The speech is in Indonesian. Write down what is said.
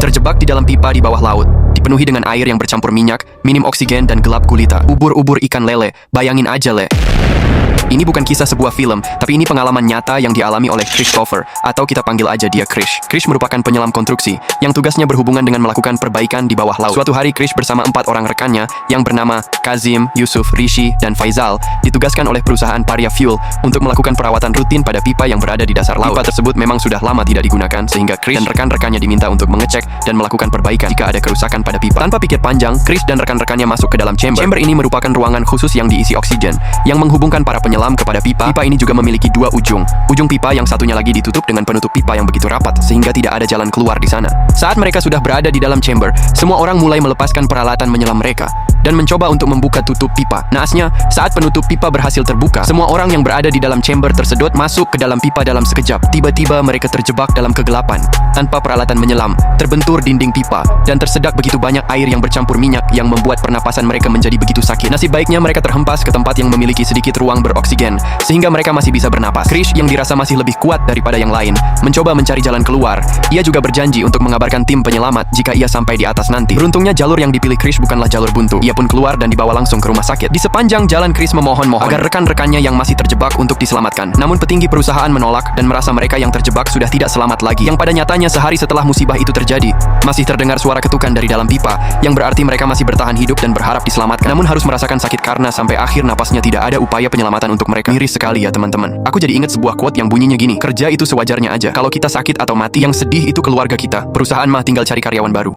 terjebak di dalam pipa di bawah laut, dipenuhi dengan air yang bercampur minyak, minim oksigen dan gelap gulita. Ubur-ubur ikan lele, bayangin aja le. Ini bukan kisah sebuah film, tapi ini pengalaman nyata yang dialami oleh Christopher, atau kita panggil aja dia Krish. Krish merupakan penyelam konstruksi, yang tugasnya berhubungan dengan melakukan perbaikan di bawah laut. Suatu hari Krish bersama 4 orang rekannya, yang bernama Kazim, Yusuf, Rishi, dan Faizal, ditugaskan oleh perusahaan Paria Fuel untuk melakukan perawatan rutin pada pipa yang berada di dasar laut. Pipa tersebut memang sudah lama tidak digunakan, sehingga Krish dan rekan-rekannya diminta untuk mengecek dan melakukan perbaikan jika ada kerusakan pada pipa. Tanpa pikir panjang, Krish dan rekan-rekannya masuk ke dalam chamber. Chamber ini merupakan ruangan khusus yang diisi oksigen, yang menghubungkan para penyelam kepada pipa. Pipa ini juga memiliki 2 ujung. Ujung pipa yang satunya lagi ditutup dengan penutup pipa yang begitu rapat, sehingga tidak ada jalan keluar di sana. Saat mereka sudah berada di dalam chamber, semua orang mulai melepaskan peralatan menyelam mereka dan mencoba untuk membuka tutup pipa. Naasnya, saat penutup pipa berhasil terbuka, semua orang yang berada di dalam chamber tersedot masuk ke dalam pipa dalam sekejap. Tiba-tiba mereka terjebak dalam kegelapan. Tanpa peralatan menyelam, terbentur dinding pipa, dan tersedak begitu banyak air yang bercampur minyak yang membuat pernapasan mereka menjadi begitu sakit. Nasib baiknya mereka terhempas ke tempat yang memiliki sedikit ruang beroksigen, sehingga mereka masih bisa bernapas. Krish yang dirasa masih lebih kuat daripada yang lain, mencoba mencari jalan keluar. Ia juga berjanji untuk mengabarkan tim penyelamat jika ia sampai di atas nanti. Beruntungnya jalur yang dipilih Krish bukanlah jalur buntu. Ia pun keluar dan dibawa langsung ke rumah sakit. Di sepanjang jalan Krish memohon-mohon agar rekan-rekannya yang masih terjebak untuk diselamatkan. Namun petinggi perusahaan menolak dan merasa mereka yang terjebak sudah tidak selamat lagi. Yang pada nyatanya sehari setelah musibah itu terjadi, masih terdengar suara ketukan dari dalam pipa, yang berarti mereka masih bertahan hidup dan berharap diselamatkan. Namun harus merasakan sakit karena sampai akhir napasnya tidak ada upaya penyelamatan untuk mereka. Miris sekali ya teman-teman. Aku jadi ingat sebuah quote yang bunyinya gini, kerja itu sewajarnya aja. Kalau kita sakit atau mati, yang sedih itu keluarga kita. Perusahaan mah tinggal cari karyawan baru.